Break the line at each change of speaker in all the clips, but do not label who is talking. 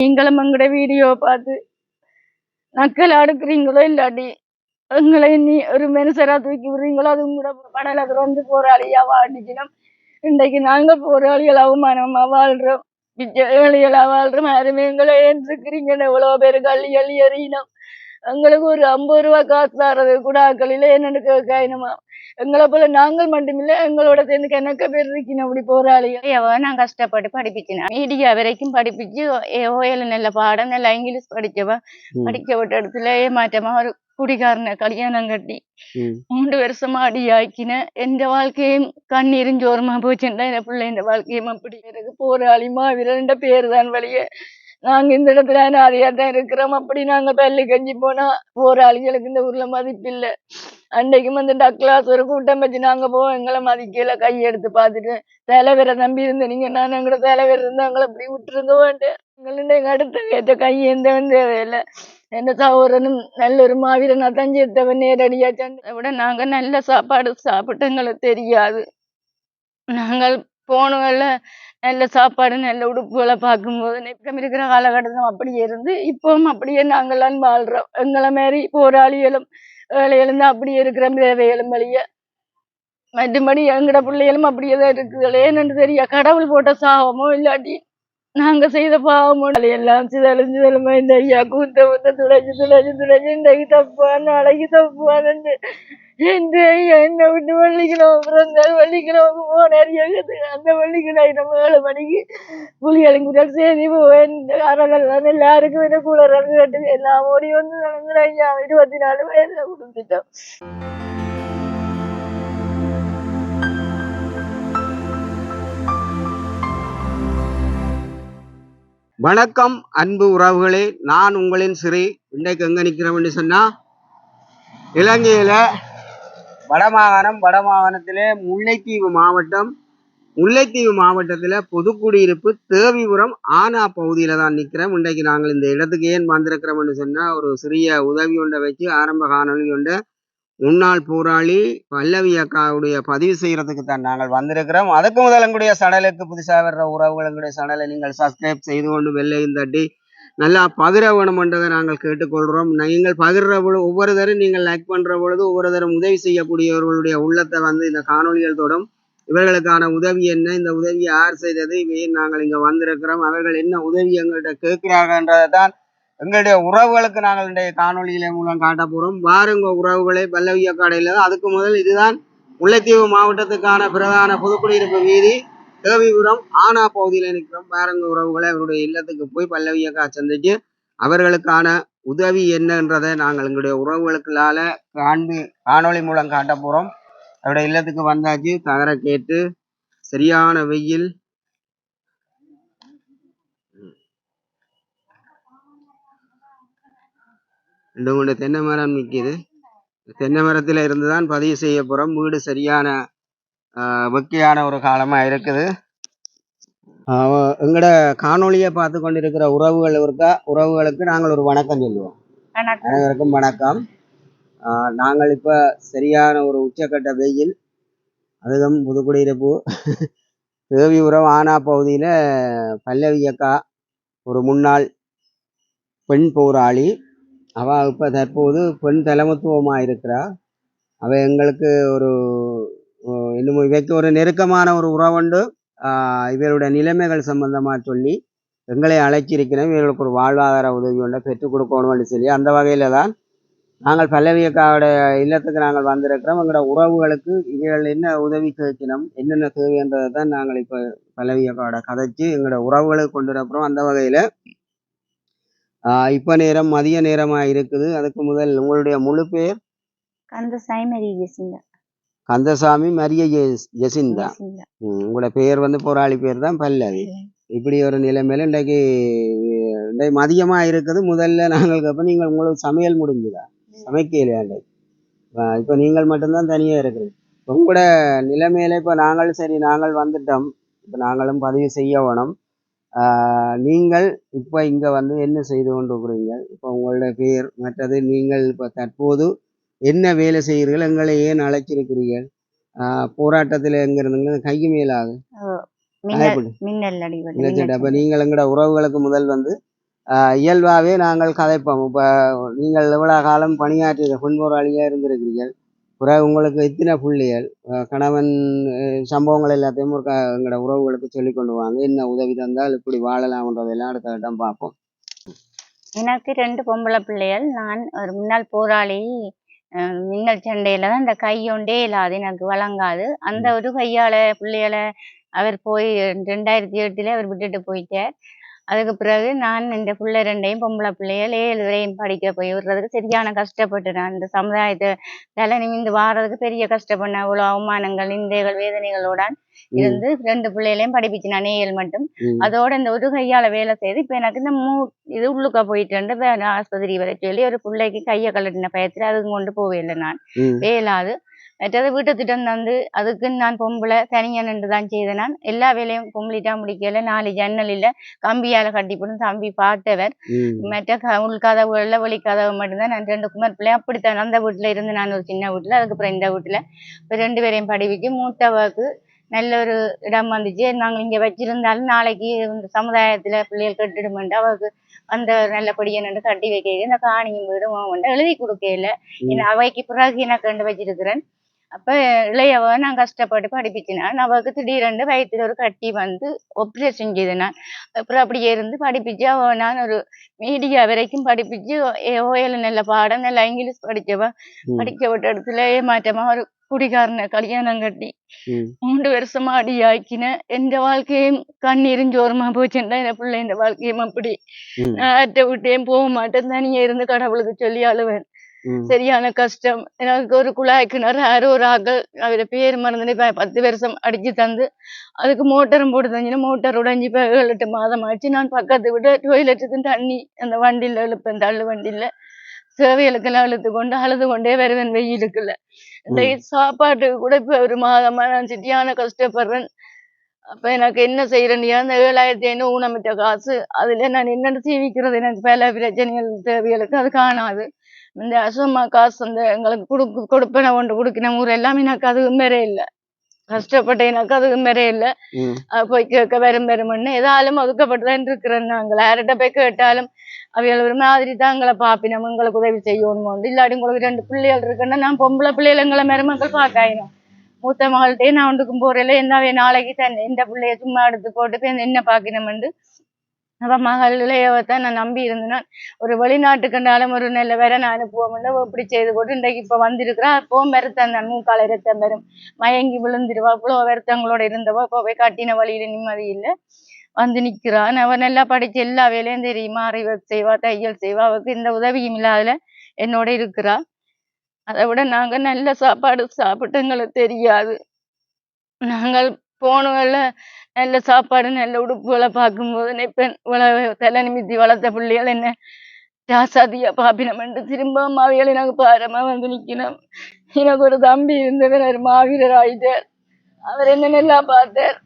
நீங்களும் எங்கட வீடியோ பார்த்து நக்கல் அடுக்குறீங்களோ இல்லாட்டி எங்களை நீ ஒரு மனுஷரா தூக்கி விடுறீங்களோ அது உங்களோட படல வந்து போராளியா வாடிக்கணும். இன்றைக்கு நாங்க போராளிகள் அவமானமா வாழ்றோம், ஏழைகளா வாழ்றோம். யாருமே எங்களை ஏன் இருக்கிறீங்கன்னு எவ்வளவு பேரு கள்ளி அள்ளி எறியணும். எங்களுக்கு ஒரு 50 ரூபா காசு தரது கூட ஆக்களில என்னன்னு கேட்கணுமா? எங்களை போல நாங்கள் மட்டுமில்லை, எங்களோட சேர்ந்து கணக்க பேர் இருக்கணும் அப்படி போராளிகள். நான் கஷ்டப்பட்டு படிப்பிச்சேன், மீடியா வரைக்கும் படிப்பிச்சு ஓயல நல்ல பாடம் நல்ல இங்கிலீஷ் படிச்சவா. படிக்க விட்ட இடத்துல ஏமாற்றமா ஒரு குடிகாரனை கல்யாணம் கட்டி 3 வருஷமா அடி ஆக்கின. எந்த வாழ்க்கையும் கண்ணீரும் ஜோரமா போச்சுன்னா என் பிள்ளை இந்த வாழ்க்கையும் அப்படி எனக்கு போராளிமா விரண்ட பேரு தான் வழிய. நாங்க இந்த இடத்துல அனாதையாதான் இருக்கிறோம். அப்படி நாங்க பள்ளி கஞ்சி போனா போராளிகளுக்கு இந்த ஊர்ல மதிப்பில்லை. அன்றைக்கும் வந்து டக்ளாஸ் ஒரு கூட்டம் வச்சு நாங்க போவோம், எங்களை மதிக்கல. கையெடுத்து பார்த்துட்டு தலைவரை நம்பி இருந்த நீங்க நான் எங்களோட தலைவர் இருந்து எங்களை அப்படி விட்டுருங்க வேண்டேன். எங்க அடுத்த ஏற்ற கையேந்தவன் தேவையில்லை. என்ன சகோதரனும் நல்ல ஒரு மாவீரனா தஞ்சி எடுத்தவன் நேரடியா சண்டை விட நாங்க நல்ல சாப்பாடு சாப்பிட்டு எங்களுக்கு தெரியாது. நாங்கள் போனவங்கள நல்ல சாப்பாடு நல்ல உடுப்புகளை பார்க்கும்போது நிற்கம் இருக்கிற காலகட்டத்திலும் அப்படியே இருந்து இப்பவும் அப்படியே நாங்களாம் வாழ்றோம். எங்களை மாரி போராளிகளும் ஏழைகளும் தான் அப்படியே இருக்கிற தேவைகளும் வழிய. மற்றபடி எங்கட பிள்ளைகளும் அப்படியே தான் இருக்குது. ஏன்னு தெரியா கடவுள் போட்ட சாபமோ இல்லாட்டி நாங்க செய்த பாவமோ எல்லாம் சிதழுமா இந்த ஐயா கூத்த ஊத்த துளைச்சு துளைச்சு துளைச்சு இன்றைக்கு தப்புவான் நாளைக்கு தப்புவான்னு என்று என்னை விட்டு வள்ளிக்கிழமை பிறந்தால் வள்ளிக்கிழமைக்கு போனேன். அந்த வள்ளிக்கிழமை நம்ம 7 மணிக்கு புலிகளுக்கு செய்தி போவேன். அறகல்லாம் எல்லாருக்கும் என்ன கூட கட்டு எல்லாம் ஓடி வந்து நடந்துட ஐயா 24 வயதுல கொடுத்துட்டோம்.
வணக்கம் அன்பு உறவுகளே, நான் உங்களின் சிறி. இன்றைக்கு எங்க நிற்கிறோம்னு சொன்னா இலங்கையில வடமாகாணத்திலே முல்லைத்தீவு மாவட்டத்துல பொதுக்குடியிருப்பு தேவிபுரம் ஆனா பகுதியில தான் நிற்கிறோம். இன்றைக்கு நாங்கள் இந்த இடத்துக்கு ஏன் வந்திருக்கிறோம்னு சொன்னா ஒரு சிறிய உதவி ஒன்றை வச்சு ஆரம்ப காணொலி ஒன்றை முன்னாள் போராளி பல்லவி அக்காவுடைய பதிவு செய்யறதுக்கு தான் நாங்கள் வந்திருக்கிறோம். அதுக்கு முதல் எங்களுடைய சடலுக்கு புதுசாக வர்ற உறவுகள் எங்களுடைய சடலை நீங்கள் சப்ஸ்கிரைப் செய்து கொண்டு வெள்ளையும் தட்டி நல்லா பகிர வேணுமென்றதை நாங்கள் கேட்டுக்கொள்கிறோம். நீங்கள் பகிர்ற பொழுது ஒவ்வொரு தரம் நீங்கள் லைக் பண்ற பொழுது ஒவ்வொரு தரம் உதவி செய்யக்கூடியவர்களுடைய உள்ளத்தை வந்து இந்த காணொலிகள் தொடும். இவர்களுக்கான உதவி என்ன, இந்த உதவி யார் செய்தது, இவையும் நாங்கள் இங்க வந்திருக்கிறோம். அவர்கள் என்ன உதவி எங்கள்கிட்ட கேட்கிறாங்கன்றதை தான் எங்களுடைய உறவுகளுக்கு நாங்கள் இன்றைய காணொலியில மூலம் காட்ட போறோம். வாருங்க உறவுகளே, பல்லவி அக்காடையில தான். அதுக்கு முதல் இதுதான் முல்லைத்தீவு மாவட்டத்துக்கான பிரதான பொதுக்குடியிருப்பு வீதி தேவிபுரம் ஆனா பகுதியில நிற்கிறோம். வாருங்க உறவுகளை, அவருடைய இல்லத்துக்கு போய் பல்லவி அக்கா சந்திச்சு அவர்களுக்கான உதவி என்னன்றதை நாங்கள் எங்களுடைய உறவுகளுக்குள்ளால காணொலி மூலம் காட்ட போறோம். அவருடைய இல்லத்துக்கு வந்தாச்சு. தகர கேட்டு சரியான வெயில். ரெண்டு 3 தென்னை மரம் நிற்கிது. தென்னை மரத்துல இருந்துதான் பதிவு செய்ய போறோம். வீடு சரியான வெக்கையான ஒரு காலமா இருக்குது. எங்கட காணொலியை பார்த்து கொண்டிருக்கிற உறவுகளுக்கு நாங்கள் ஒரு வணக்கம் சொல்லுவோம். அனைவருக்கும் வணக்கம். நாங்கள் இப்ப சரியான ஒரு உச்சக்கட்ட வெயில், அதுவும் புதுக்குடியிருப்பு தேவிபுரம் ஆனா பகுதியில பல்லவி அக்கா ஒரு முன்னாள் பெண் போராளி. அவ இப்ப தற்போது பெண் தலைமத்துவமா இருக்கிறா. அவ எங்களுக்கு ஒரு இன்னும் இவைக்கு ஒரு நெருக்கமான ஒரு உறவுண்டு. இவருடைய நிலைமைகள் சம்பந்தமா சொல்லி எங்களை அழைச்சிருக்கிறோம். இவர்களுக்கு ஒரு வாழ்வாதார உதவி ஒன்றை பெற்றுக் கொடுக்கணும்னு சொல்லி அந்த வகையில தான் நாங்கள் பல்லவி அக்காவோட இல்லத்துக்கு நாங்கள் வந்திருக்கிறோம். எங்களோட உறவுகளுக்கு இவர்கள் என்ன உதவி கேட்கணும், என்னென்ன தேவைன்றதை தான் நாங்கள் இப்போ பல்லவி அக்காவோட கதைச்சு எங்களோட உறவுகளுக்கு கொண்டு வரப்போம். அந்த வகையில இப்ப நேரம் மதிய நேரமா இருக்குது. அதுக்கு முதல் உங்களுடைய முழு பேர்? கந்தசாமி மரிய ஜெசிந்தா. உங்களோட பேர் வந்து போராளி பேர் தான் பல்லவி. இப்படி ஒரு நிலைமையில இன்றைக்கு மதியமா இருக்குது. முதல்ல நாங்கள் கேட்போம், நீங்கள் உங்களுக்கு சமையல் முடிஞ்சுதா? சமைக்கலையா? இப்ப நீங்கள் மட்டும்தான் தனியா இருக்கிறீங்க. உங்களோட நிலைமையில இப்ப நாங்கள் வந்துட்டோம். இப்ப நாங்களும் பதிவு செய்ய வேணும். நீங்கள் இப்ப இங்க வந்து என்ன செய்து கொண்டிருக்கிறீங்க? இப்ப உங்களோட பேர், மற்றது நீங்கள் இப்ப தற்போது என்ன வேலை செய்கிறீர்கள், எங்களை ஏன் அழைச்சிருக்கிறீர்கள், போராட்டத்துல எங்க இருந்தீங்க, கைக்கு மேலாக
மின்னல்
அப்ப நீங்கள் எங்கட உறவுகளுக்கு முதல் வந்து இயல்பாகவே நாங்கள் கதைப்போம். இப்போ நீங்கள் எவ்வளோ காலம் பணியாற்றிய பெண்போராளியாக இருந்திருக்கிறீர்கள். பிறகு உங்களுக்கு எத்தனை பிள்ளைகள், கணவன் சம்பவங்கள் எல்லாத்தையும் ஒரு எங்களோட உறவுகளுக்கு சொல்லி கொண்டு வாங்க. என்ன உதவி தந்தால் இப்படி வாழலாம்ன்றதெல்லாம் அடுத்த இடம் பார்ப்போம்.
எனக்கு 2 பொம்பளை பிள்ளைகள். நான் ஒரு முன்னாள் போராளி. மின்னல் சண்டையில தான் இந்த கை ஒண்டே இல்லாது எனக்கு வழங்காது. அந்த ஒரு கையால பிள்ளைகள அவர் போய் 2008 அவர் விட்டுட்டு போயிட்டார். அதுக்கு பிறகு நான் இந்த புள்ள 2யும் பொம்பளை பிள்ளைகள் 7 வரையும் படிக்க போய் விடுறதுக்கு சரியான கஷ்டப்பட்டு நான் இந்த சமுதாயத்தை தலை நிமிர்ந்து வாரதுக்கு பெரிய கஷ்டப்பட்டேன். அவ்வளோ அவமானங்கள், நிந்தைகள், வேதனைகளோட இருந்து 2 பிள்ளைகளையும் படிப்பிச்சு நான் 7 மட்டும். அதோட இந்த ஒரு கையால வேலை செய்து இப்ப எனக்கு இந்த இது உள்ளுக்க போயிட்டு ஆஸ்பத்திரி வரை சொல்லி ஒரு பிள்ளைக்கு கையை கலட்டின பயத்துல அதுக்கு கொண்டு போவே இல்லை நான். வேலாது மற்றது வீட்டு திட்டம் தந்து அதுக்கு நான் பொம்பளை தனியா நின்று தான் செய்தேன். நான் எல்லா வேலையும் பொம்பளிட்டா முடிக்கல. 4 ஜன்னலில் கம்பியால கட்டி போட்டு தம்பி பார்த்தவர். மற்ற உள்கதவுகள்ல வெளிக்கதவு மட்டும்தான். நான் 2 குமர் பிள்ளை அப்படித்தான். அந்த வீட்டுல இருந்து நான் ஒரு சின்ன வீட்டுல, அதுக்கப்புறம் இந்த வீட்டுல இப்போ 2 பேரையும் படிப்பிச்சு மூத்தவருக்கு நல்ல ஒரு இடம் வந்துச்சு. நாங்கள் இங்க வச்சிருந்தாலும் நாளைக்கு இந்த சமுதாயத்துல பிள்ளைகள் கட்டிடுமெண்டு அவருக்கு அந்த நல்லபடியா நின்று கட்டி வைக்க இந்த காணியும் வீடும் எழுதி கொடுக்கல. அவைக்கு பிறகு எனக்கு கண்டு வச்சிருக்கிறேன். அப்ப இளையவ நான் கஷ்டப்பட்டு படிப்பிச்சினான். அவருக்கு திடீரென்று வயிற்றுல ஒரு கட்டி வந்து ஆப்ரேஷன் செய்தனான். அப்புறம் அப்படியே இருந்து படிப்பிச்சு நான் ஒரு மீடியா வரைக்கும் படிப்பிச்சு ஓயல நல்ல பாடம் நல்ல இங்கிலீஷ் படிக்க விட்ட இடத்துல ஏமாற்றமா ஒரு குடிகாரனை கல்யாணம் கட்டி 3 வருஷமா அடியாக்கின. எந்த வாழ்க்கையும் கண்ணீரும் ஜோரமா போச்சுன்னா என் பிள்ளை இந்த வாழ்க்கையும் அப்படி. நான் அட்டை விட்டேன் போக மாட்டேன். தனியே இருந்து கடவுளுக்கு சொல்லி அழுவேன். சரியான கஷ்டம். எனக்கு ஒரு குழாய் கிணறு யாரோ ஒரு ஆக்கள் அவர பேர் மறந்துட்டு 10 வருஷம் அடிச்சு தந்து அதுக்கு மோட்டரும் போட்டு தந்துச்சுன்னா மோட்டர் உடைஞ்சி இப்போ 7-8 மாதம் ஆச்சு. நான் பக்கத்து விட டொய்லெட்டுக்கு தண்ணி அந்த வண்டியில் இழுப்பேன். தள்ளு வண்டியில் சேவைகளுக்கெல்லாம் இழுத்து கொண்டு அழுது கொண்டே வருவேன் வெயிலுக்குள்ள. இந்த சாப்பாட்டுக்கு கூட இப்போ ஒரு மாதமா நான் சிட்டியான கஷ்டப்படுறேன். அப்ப எனக்கு என்ன செய்யறேன்? அந்த 7,500 ஊனமிட்ட காசு அதுல நான் என்னென்னு சீவிக்கிறது? எனக்கு பல பிரச்சனைகள் தேவைகளுக்கு அது காணாது. இந்த அசுமா காசு அந்த எங்களுக்கு கொடுப்பன ஒன்று கொடுக்கின ஊர் எல்லாம் எனக்கு அதுவும் வேற இல்லை. கஷ்டப்பட்ட எனக்கு அதுவும் வேற இல்லை. போய் கேட்க வரும்னு ஏதாலும் ஒதுக்கப்பட்டுதான் இருக்கிறேன். நாங்கள் யார்கிட்ட போய் கேட்டாலும் அவைகள் ஒரு மாதிரி தான் எங்களை பாப்பினோம். எங்களுக்கு உதவி செய்யணும். இல்லாட்டி உங்களுக்கு 2 பிள்ளைகள் இருக்குன்னா நான் பொம்பளை பிள்ளைகள் எங்களை மருமக்கள் பார்க்காயினோம். மூத்த மகள்கிட்டே நான் ஒன்றுக்கும் போறேன். என்னவே நாளைக்கு தண்ணி இந்த பிள்ளைய சும்மா எடுத்து போட்டு என்ன பார்க்கணும்னு அவ மகள் இளையவத்தான் நான் நம்பி இருந்தேன். ஒரு வெளிநாட்டுக்குண்டாலும் ஒரு நல்ல வேற நான் அனுப்புவோம்னு இப்படி செய்து போட்டு இன்றைக்கு இப்ப வந்திருக்கிறா. அப்பவும் வருத்தம் தான். மூக்கால ரத்தம் வரும். மயங்கி விழுந்துருவா. இவ்வளவு வருத்தங்களோட இருந்தவா இப்போ போய் கட்டின வழியில நிம்மதி இல்லை வந்து நிக்கிறான். அவ நல்லா படிச்சு எல்லா வேலையும் தெரியுமா, அறிவு செய்வா, தையல் செய்வா. அவருக்கு இந்த உதவியும் இல்லாத என்னோட இருக்கிறா. அதை விட நாங்க நல்ல சாப்பாடு சாப்பிட்டு எங்களுக்கு தெரியாது. நாங்கள் போனவங்கள நல்ல சாப்பாடு நல்ல உடுப்புகளை பார்க்கும்போது நினைப்பேன் இவ்வளவு தலை நிமித்தி வளர்த்த பிள்ளைகள் என்ன ஜாசாதியா பாப்பினமென்று திரும்ப மாவியல் எனக்கு பாரமா வந்து நிக்கணும். எனக்கு ஒரு தம்பி இருந்தவர் ஒரு மாவீரர் ஆயிட்டார். அவர் என்ன நல்லா பார்த்தார்.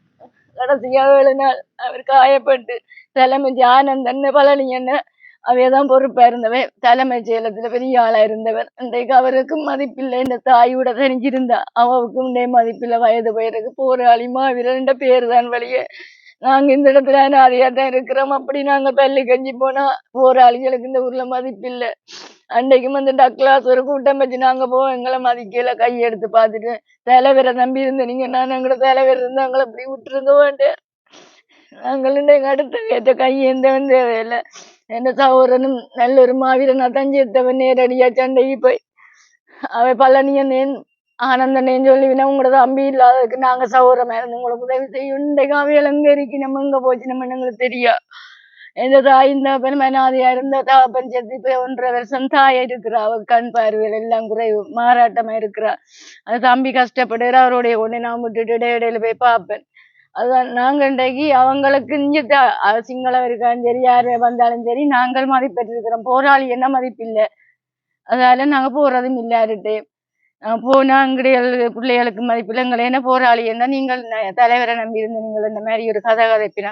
கடைசியாக 7 நாள் அவர் காயப்பட்டு தலைமை ஆனந்தன் பழனி என்ன அவையதான் பொறுப்பா இருந்தவர். தலைமை செயலத்துல பெரிய ஆளா இருந்தவர். இன்றைக்கு அவருக்கு மதிப்பில்லை. இந்த தாயோட தெரிஞ்சிருந்தா அவவுக்கும் மதிப்பில்லை. வயது பயிருக்கு போராளி மாவீரர் பேரு தான் வழியே. நாங்க இந்த இடத்துல அனாதையாதான் இருக்கிறோம். அப்படி நாங்க பள்ளி கஞ்சி போனா போராளிகளுக்கு இந்த ஊர்ல மதிப்பில்லை. அன்றைக்கும் வந்து டக்ளாஸ் ஒரு கூட்டம் வச்சு நாங்க போவோம். எங்களை மதிக்கல. கையெடுத்து பார்த்துட்டு தலைவரை நம்பி இருந்த நீங்க நான் எங்களோட தலைவர் இருந்து எங்களை அப்படி விட்டுருங்க வேண்டேன். நாங்கள் எங்க அடுத்த கேட்ட கையேந்தவன் தேவையில்லை. என்ன சகோதரனும் நல்ல ஒரு மாவீரனா தஞ்சித்தவன் நேரடியா சண்டைக்கு போய் அவை பழனியன் ஆனந்தனேன்னு சொல்லிவினா உங்களோட தம்பி இல்லாததுக்கு நாங்க சகோதரமா இருந்து உங்களுக்கு உதவி செய்யும். இன்றைக்கு அவையில் எங்க இருக்கு நம்ம எங்க போச்சு நம்ம எங்களுக்கு தெரியா. எந்த தாய் இந்த பெருமனாதியா இருந்த தாப்பன் செத்து இப்ப 1.5 வருஷம் தாயா இருக்கிறா. அவ கண் பார்வையில் எல்லாம் குறைவு மாறாட்டமா இருக்கிறா. அது தம்பி கஷ்டப்படுற அவருடைய கொண்டு நான் விட்டுட்டு இடையில போய் பார்ப்பேன். அதான் நாங்க இன்றைக்கு அவங்களுக்கு சிங்களம் இருக்காலும் சரி யாரு வந்தாலும் சரி நாங்கள் மதிப்பெற்றிருக்கிறோம். போராளி என்ன மதிப்பில்லை. அதால நாங்க போறதும் இல்லாருட்டு போனா எங்களுடைய பிள்ளைகளுக்கு மதிப்பில்லை. எங்களை என்ன போராளி என்ன நீங்கள் தலைவரை நம்பி இருந்து நீங்கள் இந்த மாதிரி ஒரு கதை கதைப்பினா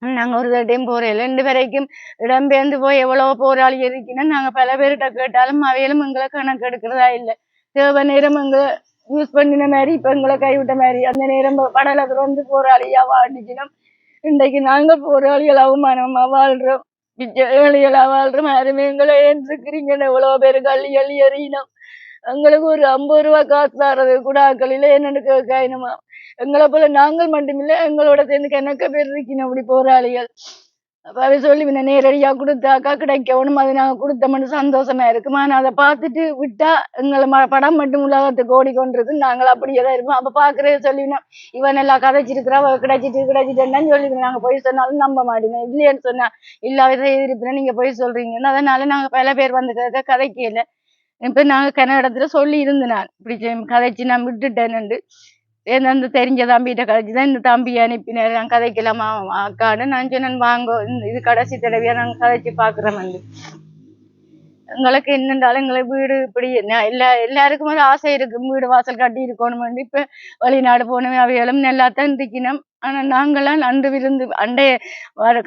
நாங்க ஒரு டைம் போறேன் 2 வரைக்கும் இடம்பெயர்ந்து போய் எவ்வளவோ போராளி இருக்குன்னா நாங்க பல பேர்கிட்ட கேட்டாலும் அவையிலும் எங்களை கணக்கு எடுக்கிறதா இல்லை. தேவை நேரம் எங்களை யூஸ் பண்ணின மாதிரி இப்ப எங்களை கைவிட்ட மாதிரி அந்த நேரம் படல வந்து போராளியா வாழ்ந்துச்சினோம். இன்றைக்கு நாங்க போராளிகள் அவமானமா வாழ்றோம்.
மிச்ச ஏழைகளா வாழ்ற மாதிரி எங்களை ஏன் இருக்கிறீங்கன்னு எவ்வளவு பேரு கள்ளி அள்ளி எறியணும். எங்களுக்கு ஒரு 50 ரூபா காசு தர்றது கூட ஆக்களில என்னன்னு கேட்கணுமா? எங்களை போல நாங்கள் மட்டுமில்லை, எங்களோட சேர்ந்து கணக்க பேர் இருக்கணும் அப்படி போராளிகள். அப்ப அவ சொல்லி நேரடியா கொடுத்தாக்கா கிடைக்கணும், அது நாங்க கொடுத்தோம்னு சந்தோஷமா இருக்குமா. நான் அதை பார்த்துட்டு விட்டா எங்களை படம் மட்டும் உலகத்துக்கு ஓடிக்கொண்டிருக்கு, நாங்கள் அப்படியே தான் இருப்போம். அப்ப பாக்குறத சொல்லினா இவன் எல்லாம் கதைச்சிருக்கிறா, கிடைச்சிட்டுன்னு சொல்லி நாங்க போய் சொன்னாலும் நம்ப மாட்டேங்க. இல்லையன்னு சொன்னா இல்லாத இருப்பினா நீங்க போய் சொல்றீங்கன்னு. அதனால நாங்க பல பேர் வந்து கதைக்கல. இப்ப நாங்க கன்னடத்துல சொல்லி இருந்தேன், நான் இப்படி கதைச்சு நான் விட்டுட்டேன்னு. அந்த தெரிஞ்ச தம்பிகிட்ட கதைச்சுதான் இந்த தம்பியை அனுப்பினார். நான் கதைக்கலாமா அக்கான்னு நான் சொன்னேன், வாங்க இது கடைசி தடவையா நாங்க கதைச்சு பாக்குறோம். எங்களுக்கு என்னென்றாலும் எங்களுக்கு வீடு இப்படி எல்லாருக்கும் ஒரு ஆசை இருக்கு, வீடு வாசல் கட்டி இருக்கணும். இப்ப வெளிநாடு போனவன் அவைகளும் நல்லாத்தான் இருக்கணும். ஆனா நாங்களாம் அன்று விருந்து அண்டைய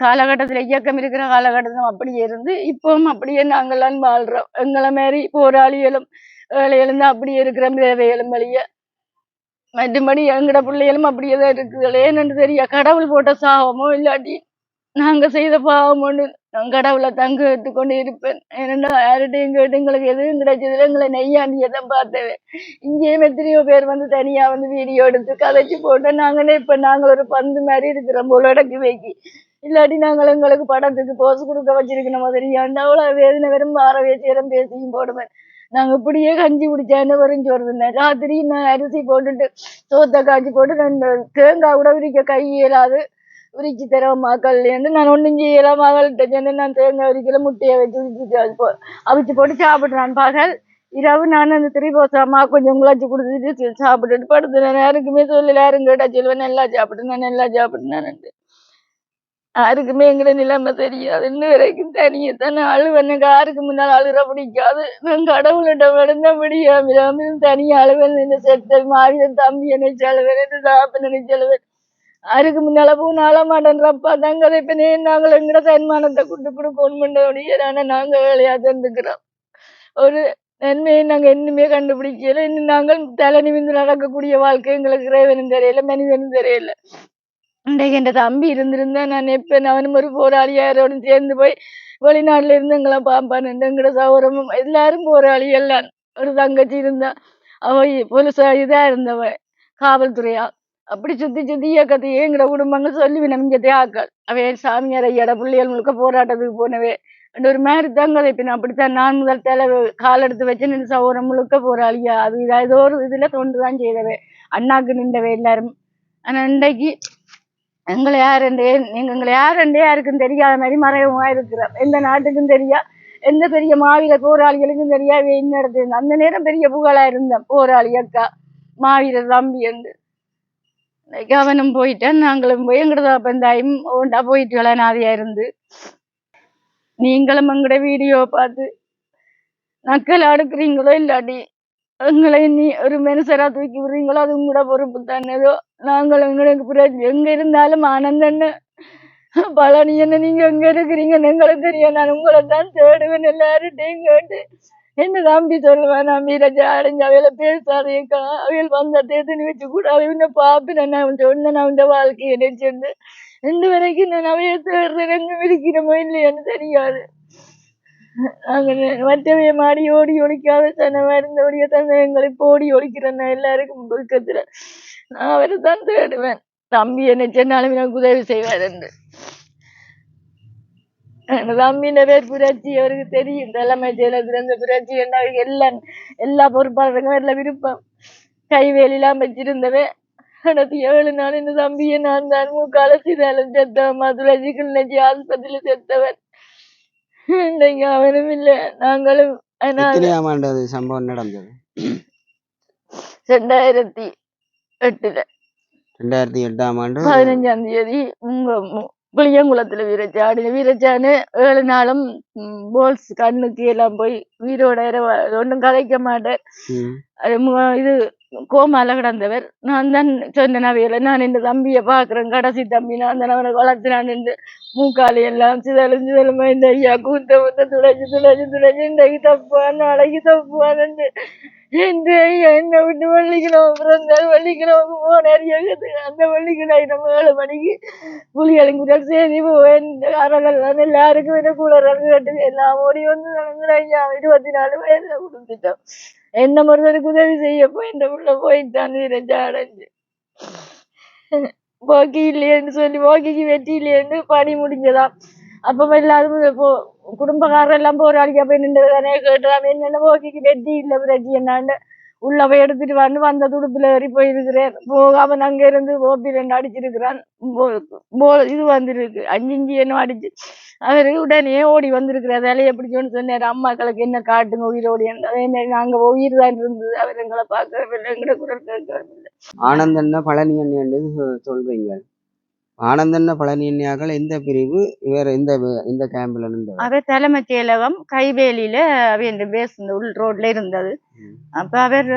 காலகட்டத்துல இயக்கம் இருக்கிற காலகட்டத்திலும் அப்படியே இருந்து இப்பவும் அப்படியே நாங்களாம் வாழ்றோம். எங்களை மாதிரி போராளிகளும் ஏழைகளும் தான் அப்படியே இருக்கிற தேவைகளும் வழிய மற்றபடி எங்கட பிள்ளைகளும் அப்படியேதான் இருக்குது. ஏன்னு தெரியா, கடவுள் போட்ட சாபமோ இல்லாட்டி நாங்க செய்த பாவம் ஒண்ணு நான் கடவுளை தங்க எடுத்துக்கொண்டு இருப்பேன். ஏன்னா யார்கிட்டையும் கேட்டு எங்களுக்கு எதுவும் கிடைச்சதுல எங்களை நெய்யாண்டியதான் பார்த்தேன். இங்கேயும் எத்தனையோ பேர் வந்து தனியா வந்து வீடியோ எடுத்து கதைச்சு போட்டு நாங்களே இப்ப நாங்கள் ஒரு பந்து மாதிரி இருக்கிறோம் போல இடக்கு வைக்கி. இல்லாட்டி நாங்கள் எங்களுக்கு படத்துக்கு போஸ் கொடுக்க வச்சிருக்கணும் மாதிரியாண்டு அவ்வளவு வேதனை வெறும் மாறவே சேரம் பேசியும் போடுவேன். நாங்க இப்படியே கஞ்சி குடிச்சான்னு வரைஞ்சு வருதுங்க. ராத்திரி நான் அரிசி போட்டுட்டு சோத்தை காய்ச்சி போட்டு ரெண்டு தேங்காய் கூட விரிக்க கை இயலாது, உரிச்சு தரோம் மக்கள்லேருந்து. நான் ஒன்றும் செய்யலாம், மகள்கிட்ட சொன்ன நான் தேங்காய் உரிக்கல, முட்டையை வச்சு உரிச்சு அவிச்சு போட்டு சாப்பிட்றான். பகல் இரவு நான் அந்த திரிபோசாமா கொஞ்சம் குழச்சி கொடுத்துட்டு சாப்பிட்டுட்டு படுத்துனேன். யாருக்குமே சொல்லல, யாரும் கேட்டா சொல்லுவேன் நல்லா சாப்பிட்டேன் நல்லா சாப்பிட்டேன். யாருக்குமே எங்கட நிலைமை தெரியாது. இன்னும் வரைக்கும் தனியத்தான் அழுவேன். எனக்கு யாருக்கு முன்னால் அழுற பிடிக்காது. நான் கடவுளிட்ட விழுந்த முடியாம தனியா அழுவேன். இந்த செத்த மாவியன் தம்பி நினைச்சு அழுவேன், இந்த சாப்ப நினைச்சு அழுவேன். யாருக்கு முன்னால போன அழமாட்டேன்றப்பா தாங்க இப்ப நாங்கள் எங்கட தன்மானத்தை கொண்டு கொடுக்கணும். ஆனா நாங்க வேலையா தந்துக்கிறோம். ஒரு நன்மையை நாங்க இன்னுமே கண்டுபிடிக்கல. இன்னும் நாங்கள் தலை நிமிந்து நடக்கக்கூடிய வாழ்க்கை எங்களுக்கு இறைவனும் தெரியல, மனிதனும் தெரியல. இன்றைக்கு என் தம்பி இருந்திருந்தா நான் எப்ப அவனும் ஒரு போராளியாரோடு சேர்ந்து போய் வெளிநாட்டுல இருந்து எங்களை பாப்பான். எங்கட சௌரமும் எல்லாரும் போராளி எல்லாம். ஒரு தங்கச்சி இருந்தா, அவ போலீஸ் இதா இருந்தவ, காவல்துறையா. அப்படி சுத்தி சுத்தி இயக்கத்தையே எங்கட குடும்பங்கள் சொல்லி நம்பிக்கை ஆக்கள் அவை சாமியார் ஐயாட பிள்ளைகள் முழுக்க போராட்டத்துக்கு போனவே ஒரு மாதிரி தாங்க. இப்ப நான் அப்படித்தான் நான் முதல் கால் எடுத்து வச்சு நின்று சௌரம் முழுக்க போராளியா அது ஏதோ ஒரு இதுல தொண்டுதான் செய்தவே, அண்ணாக்கு நின்றவே எல்லாரும். ஆனா இன்றைக்கு எங்களை யாருண்டே யாருக்கும் தெரியாத மாதிரி மறைவமா இருக்கிறோம். எந்த நாட்டுக்கும் தெரியா, எந்த பெரிய மாவீர போராளிகளுக்கும் தெரியா என்ன இடத்துல அந்த நேரம் பெரிய புகழா இருந்தேன், போராளி அக்கா மாவீரர் தம்பி என்று. அவனும் போயிட்டேன், நாங்களும் போய் எங்கட பந்தாயும் ஓண்டா போயிட்டு நாதியா இருந்து. நீங்களும் எங்கட வீடியோ பார்த்து நக்கல் அடுக்குறீங்களோ இல்லாட்டி எங்களை நீ ஒரு மனுஷரா தூக்கி விடுறீங்களோ அது உங்களோட பொறுப்பு தானேதோ. நாங்கள் எங்களுக்கு எங்க இருந்தாலும் ஆனந்தன்னு பழனி என்ன நீங்க எங்க இருக்கிறீங்க எங்களுக்கு தெரியும். நான் உங்களை தான் தேடுவேன் எல்லார்ட்டையும் கேட்டு. என்ன தம்பி சொல்லுவேன், நான் வீரஜா அடைஞ்ச அவையில பேசாதேக்கா, அவையில் வந்த தேத்தனி வச்சு கூட அவை பாப்பினேன். நான் சொன்னேன் அவன் வாழ்க்கையை நினைச்சிருந்து ரெண்டு வரைக்கும் நான் அவைய தேடுறேன், எங்க இருக்கிறமோ இல்லையான்னு தெரியாது. நாங்க மற்றவைய மாடி ஓடி ஒழிக்காத தனமா இருந்தபடியே தான் எங்களை இப்போ ஓடி ஒழிக்கிறேன். நான் எல்லாருக்கும் பக்கத்துல நான் அவரை தான் தேடுவேன். தம்பி என்ன சொன்னாலும் எனக்கு உதவி செய்வார் என்று. தம்பின பேர் புரட்சி, அவருக்கு தெரியும் தலைமை செயலத்துல இந்த புரட்சி என்ன எல்லா பொறுப்பாளருக்கும் எல்லாம் விருப்பம். கைவேலிலாம் வச்சிருந்தவே அடுத்து 7 நாள் இந்த தம்பியை நான் தான் மூக்கால சிதாலும் செத்தவன், மதுளசி கிள்ளச்சி ஆஸ்பத்திரியில செத்தவன். இன்னைக்கு அவனும் இல்ல, நாங்களும்.
சம்பவம் நடந்தது
2008
2008ஆம் ஆண்டு
15ஆம் தேதி புளியங்குளத்துல வீரச்சாடின. வீரச்சான்னு 7 நாளும் போல்ஸ் கண்ணுக்கு எல்லாம் போய் வீரோட ஒன்றும் கதைக்க மாட்டேன். இது கோமால கிடந்தவர். நான் தான் சொன்ன நவையில நான் இந்த தம்பியை பாக்குறேன், கடைசி தம்பி நான் தான் அவனை வளர்த்தினான் என்று. மூக்காலி எல்லாம் சிதலுமா இந்த ஐயா கூத்த துளைச்சு இன்றைக்கு தப்புவான் நாளைக்கு தப்புவான் என்று என்ன விட்டு வெள்ளிக்கிழமை பிறந்தால் வெள்ளிக்கிழமைக்கு போனார் எங்கத்துக்கு அந்த வெள்ளிக்கிழமை நம்ம 7 மணிக்கு புலிகளுக்கு செய்தி அறகள் எல்லாருக்கும் என்ன கூட கேட்டு எல்லாம் ஓடி வந்து ஐயா 24 வயசுல கொடுத்துட்டோம். என்ன மருந்தனுக்கு உதவி செய்ய போய் இந்த உள்ள போயிட்டான் வீரஞ்சா அடைஞ்சு போக்கி இல்லையேன்னு சொல்லி போக்கிக்கு வெற்றி இல்லையேன்னு பணி முடிஞ்சதாம். அப்ப எல்லாரும் இப்போ குடும்பக்காரர் எல்லாம் போராடிக்க போய் நின்றுதானே கேட்டுறான் என்னென்ன போக்கிக்கு வெற்றி இல்லை பிரச்சி என்னான்னு உள்ள போய் எடுத்துட்டு வந்த துடுப்புல ஏறி போயிருக்கிறேன். போகாம அங்க இருந்து ஓப்பி 2 அடிச்சிருக்கிறான். இது வந்திருக்கு 5 என்ன அடிச்சு அவரு உடனே ஓடி வந்திருக்கிறார். வேலையை பிடிச்சோன்னு சொன்னாரு அம்மாக்களுக்கு என்ன காட்டுங்க உயிரோடி. அதே மாதிரி நாங்க உயிர் தான் இருந்தது. அவர் எங்களை பார்க்கவில்லை, எங்களை குரல் கேட்கவில்லை.
ஆனந்தண்ண பழனி என்று சொல்றீங்க. ஆனந்தண்ண பழனி அண்ணியாக்கள் எந்த பிரிவு? இவர் இந்த கேம்ப்ல நின்று
அவர் தலைமை செயலகம் கைவேலியில அவர் பேஸ் இந்த உள் ரோட்ல இருந்தது. அப்ப அவர்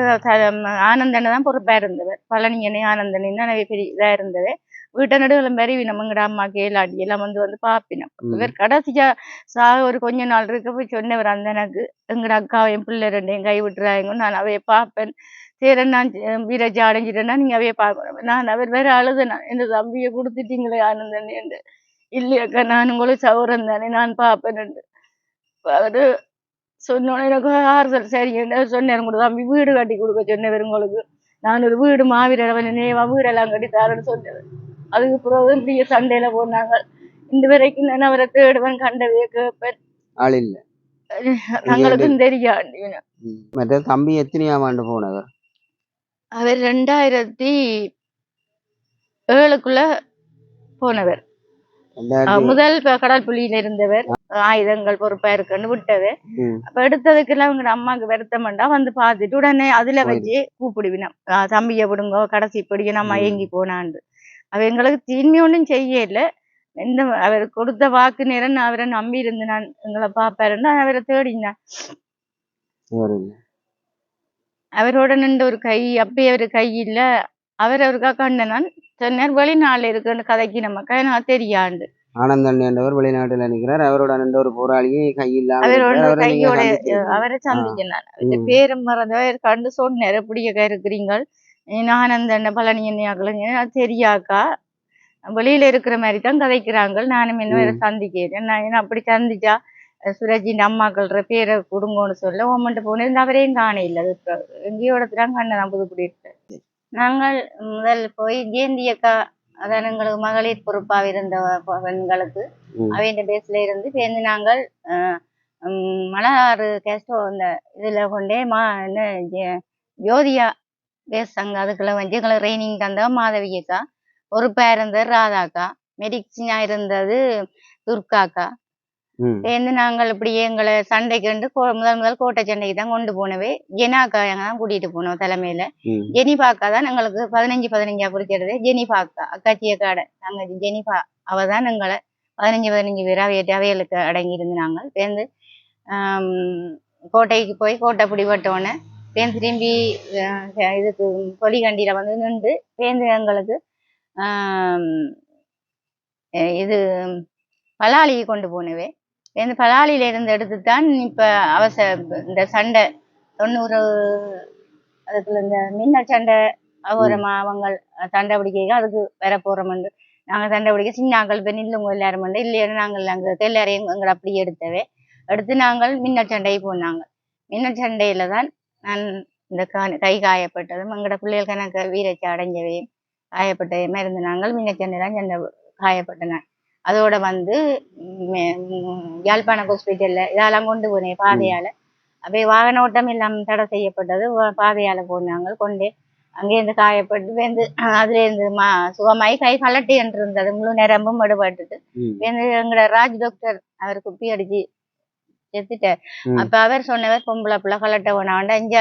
ஆனந்தனை தான் பொறுப்பா இருந்தவர். பழனியனை ஆனந்தனை தான் பெரிய இதா இருந்தது. வீட்டை நடுவில் பெரிய நம்மங்கட அம்மா கேளாடி எல்லாம் வந்து பாப்பினோம். இவர் கடைசியா ஒரு கொஞ்ச நாள் இருக்க போய் சொன்னவர் அந்த எனக்கு எங்கட அக்காவையும் பிள்ளை 2 கை விட்டுறாங்க, நான் அவைய பார்ப்பேன். சரி நான் வீரஜா அடைஞ்சிட்டேன்னா நீங்க அவைய பார்க்கணும். நான் அவர் வேற அழுதுனா இந்த தம்பியை கொடுத்துட்டீங்களே ஆனந்தன் என்று. இல்லையாக்கா நான் உங்களுக்கு சௌரம் தானே நான் பார்ப்பேன். அவரு சொன்னோன்னே எனக்கு ஆறுதல் சரி சொன்னேன் கூட தம்பி வீடு கட்டி கொடுக்க சொன்னவர் உங்களுக்கு. நான் ஒரு வீடு மாவீரவன் நேவா வீடெல்லாம் கட்டி தரேன்னு சொன்னவர். அதுக்கு பிறகு பெரிய சண்டையில போனாங்க. இந்த வரைக்கும் நான் அவரை தேடுவேன், கண்டவே கேட்பேன்.
ஆள் இல்ல
தங்களுக்கும் தெரியாது.
மற்ற தம்பி எத்தனையாம் ஆண்டு போனவர்?
அவர் 2007க்குள்ள போனவர். முதல் கடல் புலியில இருந்தவர். ஆயுதங்கள் பொறுப்பா இருக்குன்னு விட்டவர். அப்ப எடுத்ததுக்கெல்லாம் அவங்க அம்மாவுக்கு வருத்தம்டா வந்து பார்த்துட்டு உடனே அதுல வச்சு கூப்பிடுவினோம், தம்பியை விடுங்க கடைசி படிக்க நம்ம ஏங்கி போனான்னு. அவ எங்களுக்கு தீன்மை ஒன்றும் செய்யல. அவர் கொடுத்த வாக்கு நேரம் நான் அவரை நம்பி இருந்து நான் எங்களை பாப்பாருன்னு அவரை தேடினேன். அவரோட நின்று ஒரு கை அப்பயே அவரு கை இல்ல. அவருக்கா கண்ட நான் சொன்னார் வெளிநாட்டுல இருக்குன்னு கதைக்கு நமக்கு நான் தெரியாண்டு.
ஆனந்தன் என்றவர் வெளிநாட்டுல நிற்கிறார். அவரோட நின்ற ஒரு போராளியே கையில்லாம
கையோட அவரை சந்திச்சேன். பேரும் மறந்தவர் கண்டு சொன்னார் எப்படியக்கா இருக்கிறீங்க ஆனந்தன் பழனி என்னையாக்கள் தெரியாக்கா வெளியில இருக்கிற மாதிரி தான் கதைக்கிறாங்க. நானும் இன்னும் வேற சந்திக்கிறேன். நான் அப்படி சந்திச்சா சுரஜின் அம்மாக்கள்ற பேரை கொடுங்கன்னு சொல்ல ஓமன்ட்டு போனது அவரையும் காண இல்லை. எங்கேயோ இடத்துலாம் கண்ணதான் புதுக்குடி இருக்கு. நாங்கள் முதல் போய் ஜெயந்தியக்கா அதான் எங்களுக்கு மகளிர் பொறுப்பாக இருந்த பெண்களுக்கு அவையின் பேஸ்ல இருந்து சேர்ந்து நாங்கள் மலராறு கேஸ்டோ அந்த இதுல கொண்டே என்ன ஜோதியா பேஸ் அங்க அதுக்குள்ள வந்து எங்களுக்கு ட்ரைனிங் தந்த மாதவியக்கா பொறுப்பா இருந்தது ராதாக்கா, மெடிக்ஸினா இருந்தது துர்காக்கா. சேர்ந்து நாங்கள் இப்படியே எங்களை சண்டைக்கு வந்து முதல் கோட்டை சண்டைக்கு தான் கொண்டு போனவே. ஜெனாக்கா எங்க தான் கூட்டிட்டு போனோம் தலைமையில. ஜெனிபாக்கா தான் எங்களுக்கு 15 குறிக்கிறது. ஜெனிபாக்கா அக்காச்சிய காடை தங்கச்சி ஜெனிபா அவ தான் எங்களை 15 பேர் அவைகளுக்கு அடங்கி இருந்து நாங்கள் சேர்ந்து கோட்டைக்கு போய் கோட்டை பிடிபட்டோன்னே சேர்ந்து திரும்பி இதுக்கு கொலிகண்டியில வந்து நின்று சேர்ந்து எங்களுக்கு இது பலாலியை கொண்டு போனவே. இந்த பலாலியில இருந்து எடுத்துத்தான் இப்ப இந்த சண்டை 90 அதுக்குள்ள இந்த மின்னல் சண்டை அவங்க சண்டை பிடிக்க அதுக்கு வர போறோம்ண்டு நாங்க சண்டை பிடிக்க சின்னாக்கள் இப்போ நில்லுங்க எல்லாரும் இல்லைன்னு நாங்கள் அங்கே எல்லாரையும் எங்களை அப்படி எடுத்து நாங்கள் மின்னல் சண்டைக்கு போனாங்க. மின்னல் சண்டையில தான் நான் இந்த கை காயப்பட்டதும் எங்களோட பிள்ளைகள் கணக்கு வீரச்சி அடைஞ்சவையும் காயப்பட்டதுமே இருந்து நாங்கள் மின்னல் சண்டை தான் சண்டை காயப்பட்டேன். அதோட வந்து யாழ்ப்பாணம் ஹாஸ்பிட்டல்ல இதெல்லாம் கொண்டு போனேன் பாதையால. அப்படியே வாகன ஓட்டம் எல்லாம் தடை செய்யப்பட்டது. பாதையால போனாங்க கொண்டு அங்கேருந்து காயப்பட்டு வேந்து அதுல இருந்து சுகமாயி கை கலட்டி என்று இருந்தது. முழு நேரமும் எடுபட்டுட்டு வேந்து எங்களோட ராஜ் டாக்டர் அவர் குப்பி அடிச்சு செத்துட்டார். அப்ப அவர் சொன்னவர் பொம்பளை பிள்ளை கலட்ட போனாண்ட 5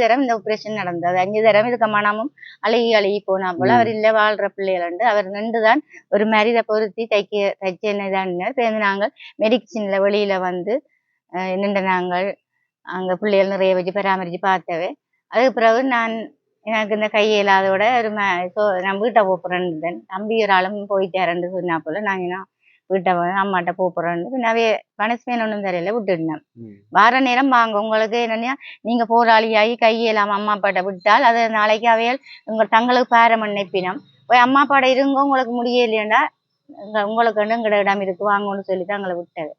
தரம் இந்த ஆப்ரேஷன் நடந்தது. 5 தரம் இதுக்கு மனமும் அழுகி போனா போல. அவர் இல்ல வாழ்ற பிள்ளைகள் அவர் நின்றுதான் ஒரு மரிதை பொருத்தி தைச்சதான் சேர்ந்து நாங்கள் மெடிசின்ல வெளியில வந்து நின்று நாங்கள் அங்க பிள்ளைகள் நிறைய வச்சு பராமரிச்சு பார்த்தவே. அதுக்கு பிறகு எனக்கு இந்த கையிலாதோட ஒரு நான் வீட்டை போறேன்னு தம்பி ஒரு ஆளும் போயிட்டாருன்னு சொன்னா போல நாங்க
வீட்டை அம்மாட்ட போறேன்னு பின்னாவே பனிஷ்மெண்ட் ஒன்றும் தெரியல விட்டுட்டேன். வார நேரம் வாங்க உங்களுக்கு என்னன்னா நீங்க போராளியாகி கையெல்லாம் அம்மா அப்பாட்ட விட்டால் அது நாளைக்கு அவையால் தங்களுக்கு பாரம் நினைப்பினம் போய் அம்மா அப்பாட இருங்க உங்களுக்கு முடியலையாண்டா உங்களுக்கு எங்கட இடம் இருக்கு வாங்கன்னு சொல்லிட்டு அங்களை விட்டது.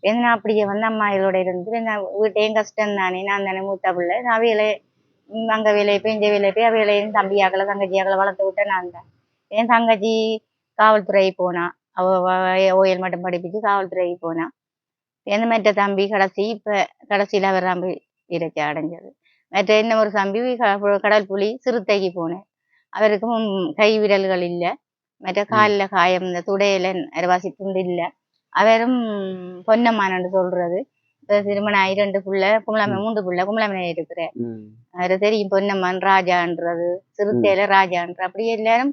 என்ன அப்படியே அம்மா இதோட இருந்து நான் வீட்டையும் கஷ்டம் தானே நான் தானே மூத்த பிள்ளை நான் அவையிலே அங்க வேலையை போய் இந்த வேலையை போய் அவையிலையும் தம்பியாக்களை தங்கச்சியாக்களை வளர்த்து விட்டேன் நான் தான். என் தங்கச்சி காவல்துறை போனா ஓயல் மட்டும் படிப்பிச்சு காவல்துறை போனா. எந்த மற்ற தம்பி கடைசியில அவர் தம்பி இறக்கி அடைஞ்சது. மற்ற இன்னும் ஒரு தம்பி கடல் புலி சிறுத்தைக்கு போனேன். அவருக்கும் கை விரல்கள் இல்லை மற்ற காலில் காயம் இந்த துடையில அரைவாசி துண்டு இல்லை. அவரும் பொன்னம்மான்னு சொல்றது திருமணம் 2 புள்ள கும்பலாமை 3 புள்ள கும்பலாமை இருக்கிறேன். அவரு தெரியும் பொன்னம்மான் ராஜான்றது சிறுத்தையில ராஜான்ற அப்படியே எல்லாரும்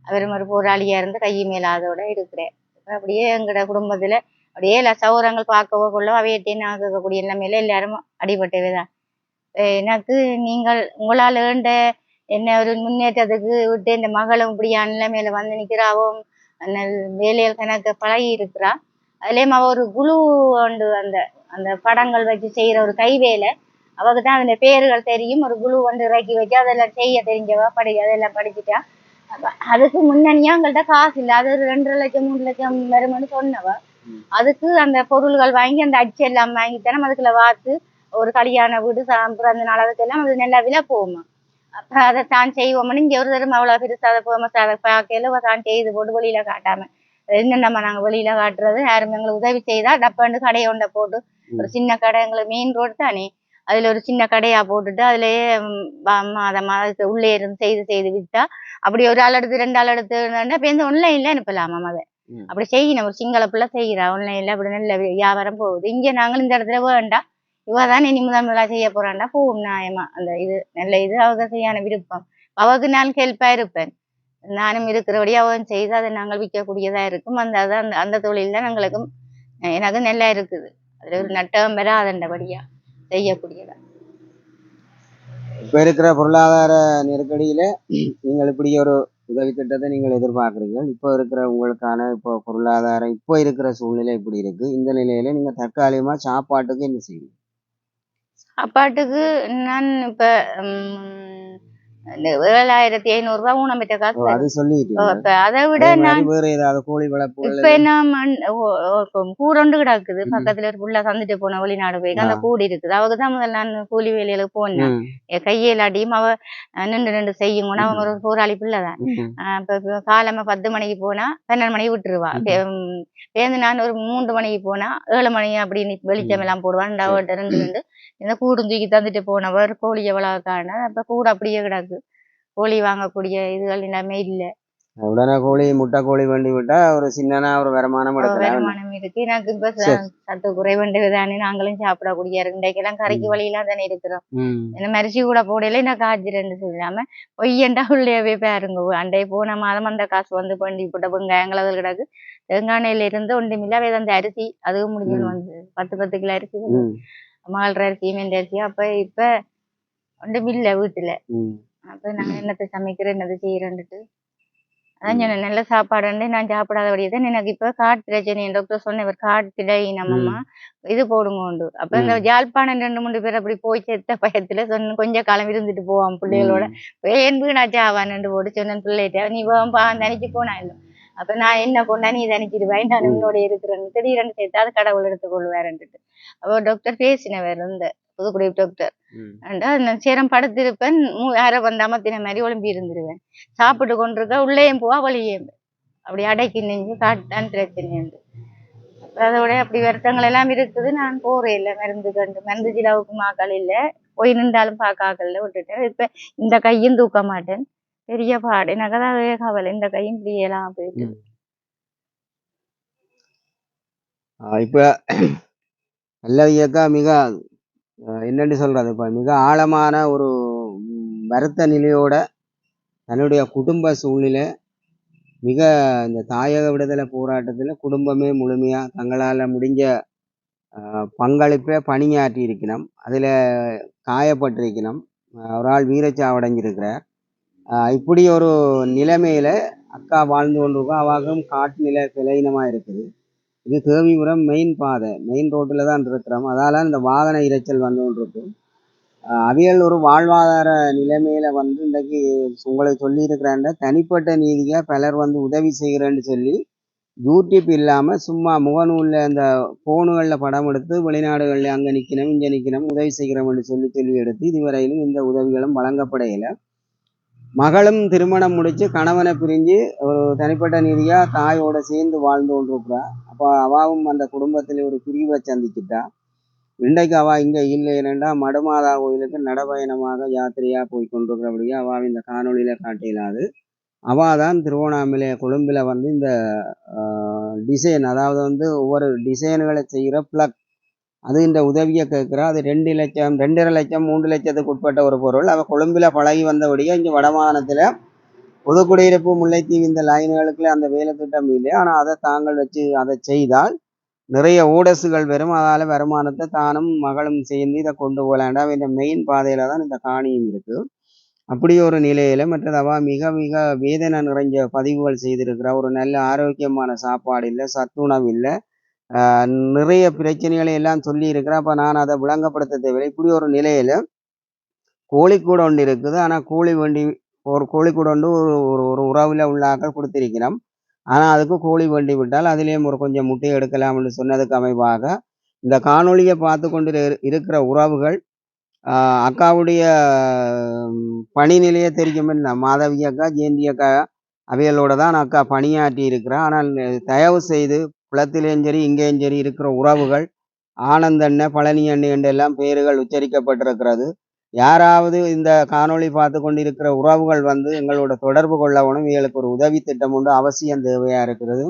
அவரும் ஒரு போராளியா இருந்து கை மேலாதோட இருக்கிறேன். அப்படியே எங்கட குடும்பத்துல அப்படியே எல்லா சௌரங்கள் பார்க்கவோ கொள்ள அவையத்தையும் ஆக்கக்கூடிய எல்லாமே எல்லாரும் அடிபட்டவைதான். எனக்கு நீங்கள் உங்களால் ஏண்ட என்ன ஒரு முன்னேற்றத்துக்கு விட்டு இந்த மகளும் இப்படியான நிலைமையில வந்து நிற்கிறாவோ வேலையில் கணக்கு பழகி இருக்கிறா. அதுலேயும் அவ ஒரு குழு உண்டு அந்த அந்த படங்கள் வச்சு செய்யற ஒரு கைவேலை அவக்கு தான் அதுல பேர்கள் தெரியும். ஒரு குழு இறக்கி வச்சு அதெல்லாம் செய்ய தெரிஞ்சவா அதெல்லாம் படிச்சுட்டா. அதுக்கு முன்னணியா அவங்கள்ட்ட காசு இல்லை. அது ஒரு 2.5 லட்சம் 3 லட்சம் வரும்னு சொன்னவ. அதுக்கு அந்த பொருள்கள் வாங்கி அந்த அச்சு எல்லாம் வாங்கித்தனம் அதுக்குள்ள வாத்து ஒரு கல்யாண வீடு பிறந்த நாள் அதுக்கெல்லாம் அது நல்லா விலை போகுமா. அப்ப அதை தான் செய்வோம்னு இங்க ஒரு தரம் அவ்வளவு பெருசா அதை போகாம அதை பார்க்கல தான் செய்து போட்டு வெளியில காட்டாம என்னென்னமா நாங்க வெளியில காட்டுறது யாரும் எங்களுக்கு உதவி செய்தா டப்பாண்டு கடையை ஒன்றை போட்டு ஒரு சின்ன கடை எங்களுக்கு மெயின் ரோடு தானே அதுல ஒரு சின்ன கடையா போட்டுட்டு அதுலயே மாதத்துக்கு உள்ளே இருந்து செய்து வித்தா அப்படி ஒரு ஆள் எடுத்து 2 ஆள் எடுத்து பேருந்து ஆன்லைன்ல அனுப்பலாமா அதை அப்படி செய்யணும். ஒரு சிங்கள பிள்ளை செய்யறா ஆன்லைன்ல அப்படி நல்ல வியாபாரம் போகுது. இங்க நாங்கள் இந்த இடத்துல வேண்டாம் இவதான் இனி முதலா செய்ய போறாண்டா போகும் நியாயமா அந்த இது நல்ல இது அவங்க செய்யான விருப்பம் அவருக்கு நான் ஹெல்ப்பா இருப்பேன். நானும் இருக்கிறபடி அவன் செய்து அதை நாங்கள் விற்கக்கூடியதா இருக்கும். அந்த தொழில் தான் எங்களுக்கும் எனக்கு நல்லா இருக்குது. அதுல ஒரு நட்டகம் பெறாதண்டபடியா செய்யக்கூடியதா.
இப்ப இருக்கிற பொருளாதார நெருக்கடியில நீங்கள் இப்படி ஒரு உதவி திட்டத்தை நீங்கள் எதிர்பார்க்குறீங்க. இப்போ இருக்கிற உங்களுக்கான இப்போ பொருளாதாரம் இப்போ இருக்கிற சூழ்நிலை இப்படி இருக்கு. இந்த நிலையில நீங்க தற்காலிகமா சாப்பாட்டுக்கு என்ன செய்வீங்க?
சாப்பாட்டுக்கு நான் இப்ப 7500 ரூபாய் ஊனம் பெற்ற காசு
அது சொல்லிட்டு
அதை விட நான்
வேற ஏதாவது கோழி வளர்ப்பு
இப்ப என்ன கூடொண்டு கிடக்குது பக்கத்துல ஒரு புள்ள சந்துட்டு போன வெளிநாடு போய் அந்த கூடி இருக்குது. அவங்கதான் முதல்ல நான் கூலி வேலைகளுக்கு போனேன். கையில அடியும் அவ நின்று செய்யுங்கன்னா அவங்க ஒரு போராளி பிள்ளைதான். இப்ப காலமா 10 மணிக்கு போனா 12 மணிக்கு விட்டுருவா. பேருந்து நான் ஒரு 3 மணிக்கு போனா 7 மணி அப்படி வெளிச்சம் எல்லாம் போடுவான். 2 இந்த கூடும் தூக்கி தந்துட்டு போனவர் கோழி எவ்வளவு காண அப்ப கூட அப்படியே கிடக்கு. கோழி வாங்கக்கூடிய இதுகள் எல்லாமே இல்லை.
உடனே கோழி முட்டை கோழி வேண்டி விட்டா ஒரு சின்ன ஒரு வருமானம்
இருக்கு. எனக்கு இப்ப சத்து குறைவண்டுதானே நாங்களும் சாப்பிடக்கூடிய இன்றைக்கெல்லாம் கரைக்கு வழியெல்லாம் தானே இருக்கிறோம். என்ன மரிசி கூட போடல என்ன காய்ச்சிரன்னு சொல்லாம பொய்யண்டா உள்ளே பாருங்க. அண்டை போன மாதம் அந்த காசு வந்து பண்ணி போட்ட வெங்காயங்கள் அதில் கிடக்கு. தேங்காயில இருந்து ஒன்றுமில்ல அந்த அரிசி அதுவும் முடிஞ்சு வந்து 10 கிலோ அரிசி மகள அரிசி மெண்ட அரிசி. அப்ப இப்ப ஒன்றுமில்ல வீட்டுல. அப்ப நாங்க என்னத்தை சமைக்கிறோம் என்னது செய்யறோன்ட்டு அதான் சொன்னேன் நல்ல சாப்பாடுன்னு நான் சாப்பிடாதபடியதான் எனக்கு இப்ப காட்டு பிரச்சனை டாக்டர் சொன்னேன் காட்டுல நம்மம்மா இது போடுங்க உண்டு. அப்ப இந்த யாழ்ப்பாணம் 2-3 பேர் அப்படி போய் செத்த பயத்துல சொன்ன கொஞ்சம் காலம் இருந்துட்டு போவான் பிள்ளைகளோட ஏன் வீணாச்சு ஆவான்னு போட்டு சொன்னேன் பிள்ளைகிட்ட நீ நினைச்சு போனா இல்லை. அப்ப நான் என்ன கொண்டா நீ நினைச்சிடுவேன் நான் உன்னோட இருக்கிறேன்னு திடீரென்னு சேர்த்து அது கடவுள் எடுத்துக்கொள்வாருன்ட்டு. அப்போ டாக்டர் பேசினவர் இந்த புதுக்குடி டாக்டர் சேரம் படுத்திருப்பேன். யாரோ வந்த அமர்த்தின மாதிரி ஒளிம்பி இருந்துருவேன். சாப்பிட்டு கொண்டிருக்க உள்ளேயும் போவா வழியேன் அப்படி அடைக்கி நெஞ்சு காட்டுதான் பிரச்சனை உண்டு. அதோட அப்படி வருத்தங்கள் எல்லாம் இருக்குது. நான் போறேன் இல்லை மருந்து சிலாவுக்கு மாக்கள் இல்லை போய் நின்றாலும் பார்க்காக்கல்ல விட்டுட்டேன். இப்ப இந்த கையும் தூக்க மாட்டேன் பெரிய பாடு எனக்கு தான் கவலை. இந்த கையும் இப்படியெல்லாம் போயிட்டு
இப்ப நல்ல இயக்கா மிக என்னன்னு சொல்றது இப்ப மிக ஆழமான ஒரு வருத்த நிலையோட தன்னுடைய குடும்ப சூழ்நிலை மிக இந்த தாயக விடுதலை போராட்டத்துல குடும்பமே முழுமையா தங்களால முடிஞ்ச பங்களிப்பை பணியாற்றி இருக்கணும். அதுல காயப்பட்டிருக்கணும். ஒரு ஆள் வீரச்சாவடைஞ்சிருக்கிறார். இப்படி ஒரு நிலைமையில அக்கா வாழ்ந்து கொண்டிருக்கோம். அவாக்கும் காட்டு நில விலையினமாக இருக்குது. இது தேவிபுரம் மெயின் பாதை, மெயின் ரோட்டில் தான் இருக்கிறோம். அதால் இந்த வாகன இரைச்சல் வந்து கொண்டிருக்கு. அவியல் ஒரு வாழ்வாதார நிலைமையில வந்து இன்றைக்கு உங்களுக்கு சொல்லியிருக்கிறாண்ட தனிப்பட்ட நீதியாக பலர் வந்து உதவி செய்கிறேன்னு சொல்லி யூடியூப் இல்லாமல் சும்மா முகநூலில் அந்த ஃபோனுகளில் படம் எடுத்து வெளிநாடுகளில் அங்கே நிற்கணும் இங்கே நிற்கணும் உதவி செய்கிறோம்னு சொல்லி எடுத்து இதுவரையிலும் இந்த உதவிகளும் வழங்கப்படையில. மகளும் திருமணம் முடித்து கணவனை பிரிஞ்சு ஒரு தனிப்பட்ட நீதியாக தாயோட சேர்ந்து வாழ்ந்து கொண்டிருக்கிறா. அப்போ அவாவும் அந்த குடும்பத்தில் ஒரு பிரிவை சந்திச்சுட்டா. இன்றைக்கு அவள் இங்கே இல்லை, ஏனெண்டா மடுமாதா கோயிலுக்கு நடபயணமாக யாத்திரையாக போய் கொண்டிருக்கிறபடியே அவள் இந்த காணொலியில் காட்டிலாது. அவள் தான் திருவண்ணாமலை கொழும்பில் வந்து இந்த டிசைன், அதாவது வந்து ஒவ்வொரு டிசைன்களை செய்கிற பிளக், அது இந்த உதவியை கேட்குறா. அது 2 லட்சம் 2.5 லட்சம் 3 லட்சத்துக்கு உட்பட்ட ஒரு பொருள். அவள் கொழும்பில் பழகி வந்தபடியே இங்கே வடமாகாணத்தில் பொதுக்குடியிருப்பு முல்லைத்தீவு இந்த லைன்களுக்குள்ள அந்த வேலை திட்டம் இல்லை. ஆனால் அதை தாங்கள் வச்சு அதை செய்தால் நிறைய ஓடஸுகள் வரும். அதால் வருமானத்தை தானும் மகளும் சேர்ந்து இதை கொண்டு போகலாண்டா. இந்த மெயின் பாதையில் தான் இந்த காணியும் இருக்குது. அப்படி ஒரு நிலையில் மற்றது அவள் மிக மிக வேதனை நிறைஞ்ச பதிவுகள் செய்திருக்கிறா. ஒரு நல்ல ஆரோக்கியமான சாப்பாடு இல்லை, சத்துணவு இல்லை, நிறைய பிரச்சனைகளை எல்லாம் சொல்லி இருக்கிறா. அப்போ நான் அதை விளங்கப்படுத்த தேவையில்லை. இப்படி ஒரு நிலையில் கோழிக்கூட ஒன்று இருக்குது. ஆனால் ஒரு கோழிக்கூட ஒன்று ஒரு உறவில் உள்ள ஆக்கள் கொடுத்திருக்கிறோம். ஆனால் அதுக்கு கோழி வேண்டி விட்டால் அதிலேயும் ஒரு கொஞ்சம் முட்டை எடுக்கலாம்னு சொன்னதுக்கு அமைவாக இந்த காணொலியை பார்த்து கொண்டு இருக்கிற உறவுகள் அக்காவுடைய பணி நிலையை தெரியும். மாதவி அக்கா, ஜெயந்தி அக்கா அவைகளோட தான் அக்கா பணியாற்றி இருக்கிறா. ஆனால் தயவு செய்து குளத்திலேயும் சரி இங்கேயும் சரி இருக்கிற உறவுகள் ஆனந்தண்ண, பழனி அண்ணி என்றெல்லாம் பெயர்கள் உச்சரிக்கப்பட்டிருக்கிறது. யாராவது இந்த காணொளி பார்த்து கொண்டிருக்கிற உறவுகள் வந்து எங்களோட தொடர்பு கொள்ளவனும் இவர்களுக்கு ஒரு உதவி திட்டம் உண்டு, அவசியம் தேவையாக இருக்கிறது.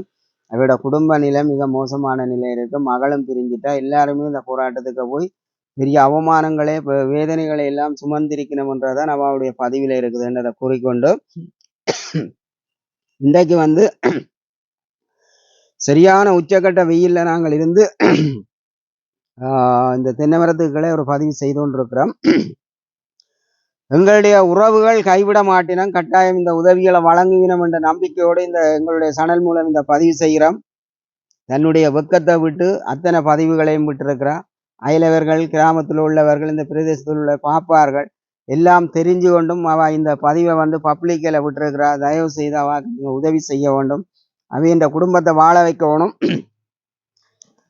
அவரோட குடும்ப நிலை மிக மோசமான நிலை இருக்கு. மகளும் பிரிஞ்சிட்டா. எல்லாருமே இந்த போராட்டத்துக்கு போய் பெரிய அவமானங்களே வேதனைகளை எல்லாம் சுமந்திருக்கணும்ன்றதான் அவளுடைய பதிவில் இருக்குதுன்றதை கூறிக்கொண்டு இன்றைக்கு வந்து சரியான உச்சக்கட்ட வெயில்ல நாங்கள் இருந்து இந்த தென்னை மரத்துக்களை ஒரு பதிவு செய்து கொண்டிருக்கிறோம். எங்களுடைய உறவுகள் கைவிட மாட்டினோம், கட்டாயம் இந்த உதவிகளை வழங்குவினோம் என்ற நம்பிக்கையோடு இந்த எங்களுடைய சனல் மூலம் இந்த பதிவு செய்கிறோம். தன்னுடைய வெக்கத்தை விட்டு அத்தனை பதிவுகளையும் விட்டிருக்கிறார். அயலவர்கள், கிராமத்தில் உள்ளவர்கள், இந்த பிரதேசத்தில் உள்ள பாப்பார்கள் எல்லாம் தெரிஞ்சு கொண்டும் அவ இந்த பதிவை வந்து பப்ளிக்கில் விட்டுருக்கிறார். தயவு செய்து அவ உதவி செய்ய வேண்டும். அவ இந்த குடும்பத்தை வாழ வைக்கணும்.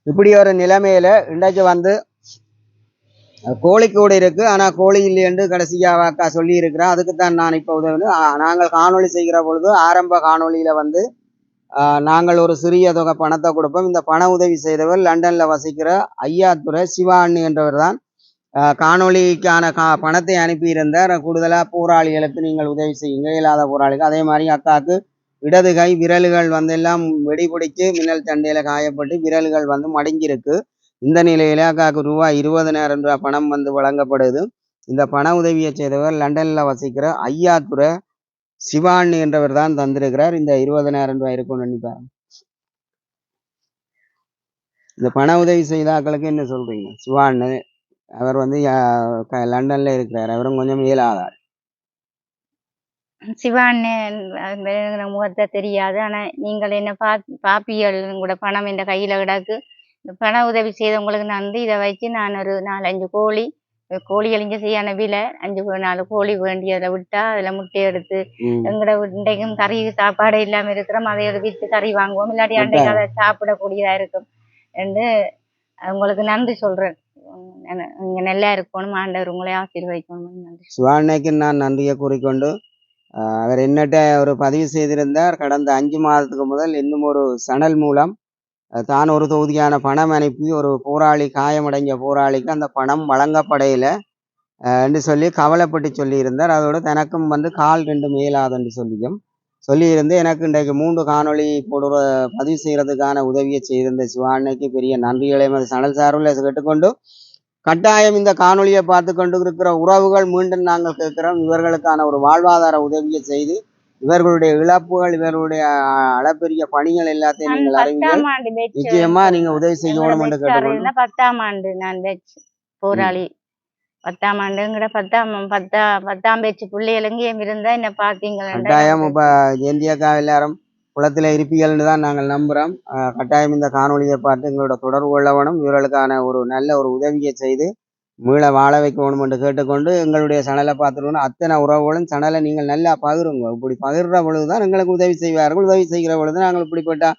இப்படி ஒரு நிலைமையில இன்றைக்கு வந்து கோழிக்கூட இருக்கு, ஆனா கோழி இல்லையென்று கடைசியாக அக்கா சொல்லி இருக்கிறா. அதுக்குத்தான் நான் இப்போ உதவி. நாங்கள் காணொலி செய்கிற பொழுது ஆரம்ப காணொலியில வந்து நாங்கள் ஒரு சிறிய தொகை பணத்தை கொடுப்போம். இந்த பண உதவி செய்தவர் லண்டன்ல வசிக்கிற ஐயாத்துறை சிவாண்ணி என்றவர் தான் காணொலிக்கான பணத்தை அனுப்பியிருந்தார். கூடுதலாக போராளிகளுக்கு நீங்கள் உதவி செய்யுங்க, இயலாத போராளிகள். அதே மாதிரி அக்காவுக்கு இடது கை விரல்கள் வந்து எல்லாம் வெடிபிடிச்சு மின்னல் சண்டையில காயப்பட்டு விரல்கள் வந்து மடிஞ்சிருக்கு. இந்த நிலையில அக்காவுக்கு ரூபாய் 20,000 பணம் வந்து வழங்கப்படுது. இந்த பண உதவியை செய்தவர் லண்டன்ல வசிக்கிற ஐயாத்துறை சிவாண்ணி என்றவர் தான் தந்திருக்கிறார். இந்த 20,000 இருக்கும்னு நினைப்பார். இந்த பண உதவி செய்த ஆக்களுக்கு என்ன சொல்றீங்க? சிவாண்ணு அவர் வந்து லண்டன்ல இருக்கிறார். அவரும் கொஞ்சம் இயலாதார்.
சிவான்னு முகத்தை தெரியாது. ஆனா நீங்கள் என்ன பாப்பியல் கூட பணம் இந்த கையில கிடக்கு. பண உதவி செய்தவங்களுக்கு நன்றி. இதை வச்சு நான் ஒரு 4-5 கோழி எளிஞ்ச செய்யான விலை 5-4 கோழி வேண்டியதை விட்டா அதுல முட்டை எடுத்து எங்கட இன்றைக்கும் கறி சாப்பாடு இல்லாம இருக்கிறோம். அதை விற்று கறி வாங்குவோம். இல்லாட்டி அன்றைக்கு அதை சாப்பிடக்கூடியதா இருக்கும் என்று உங்களுக்கு நன்றி சொல்றேன். நீங்க நல்லா இருக்கணும், ஆண்டவர் உங்களை ஆசீர்வதிக்கணும். நன்றி.
சிவாண்ணைக்கு நான் நன்றியை கூறிக்கொண்டு அவர் என்னட்ட ஒரு பதிவு செய்திருந்தார். கடந்த 5 மாதத்துக்கு முதல் இன்னும் ஒரு சனல் மூலம் தான் ஒரு தொகுதியான பணம் அனுப்பி ஒரு போராளி, காயமடைஞ்ச போராளிக்கு அந்த பணம் வழங்கப்படையில என்று சொல்லி கவலைப்பட்டு சொல்லியிருந்தார். அதோடு தனக்கும் வந்து கால் 2 மேலாதுன்னு சொல்லியிருந்து எனக்கு இன்றைக்கு 3 காணொலி பதிவு செய்கிறதுக்கான உதவியை செய்திருந்த சிவாண்ணைக்கு பெரிய நன்றிகளையும் அது சனல் சார்பில் கேட்டுக்கொண்டு கட்டாயம் இந்த காணொலியை பார்த்து கொண்டு இருக்கிற உறவுகள் மீண்டும் நாங்கள் கேட்கிறோம், இவர்களுக்கான ஒரு வாழ்வாதார உதவியை செய்து இவர்களுடைய இழப்புகள், இவர்களுடைய அளப்பெரிய பணிகள் எல்லாத்தையும் நீங்கள் அறிவீர்கள். நிச்சயமா நீங்க உதவி செய்யணும் என்று கேட்டுக்கொண்டு
10ஆம் ஆண்டு நான் போராளி 10ஆம் ஆண்டுங்கிற பத்தாம் பேச்சு பிள்ளைகள் எங்கேயும் இருந்தா என்ன பாத்தீங்களா?
கட்டாயம் இப்ப ஜெயந்தியக்கா எல்லாரும் குளத்துல இருப்பீங்கள்னு தான் நாங்கள் நம்புறோம். கட்டாயம் இந்த காணொளியை பார்த்து எங்களோட தொடர்பு கொள்ள வேணும். இவர்களுக்கான ஒரு நல்ல ஒரு உதவியை செய்து மீள வாழ வைக்க வேணும் என்று கேட்டுக்கொண்டு, எங்களுடைய சணலை பார்த்துருவோம் அத்தனை உறவுகளும் சணலை நீங்கள் நல்லா பகிருங்க. இப்படி பகிர்ற பொழுதுதான் எங்களுக்கு உதவி செய்வார்கள். உதவி செய்கிற பொழுது நாங்கள் இப்படிப்பட்ட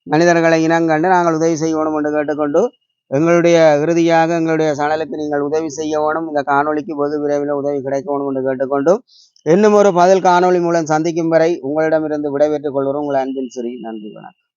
மனிதர்களை இனங்கண்டு நாங்கள் உதவி செய்ய வேணும் என்று கேட்டுக்கொண்டு, எங்களுடைய இறுதியாக எங்களுடைய சணலுக்கு நீங்கள் உதவி செய்ய வேணும். இந்த காணொளிக்கு வெகு விரைவில் உதவி கிடைக்க வேணும் என்று கேட்டுக்கொண்டு, இன்னும் ஒரு பதில் காணொளி மூலம் சந்திக்கும் வரை உங்களிடமிருந்து விடைபெற்றுக் கொள்கிறோம். உங்கள் அன்பின் ஸ்ரீ. நன்றி, வணக்கம்.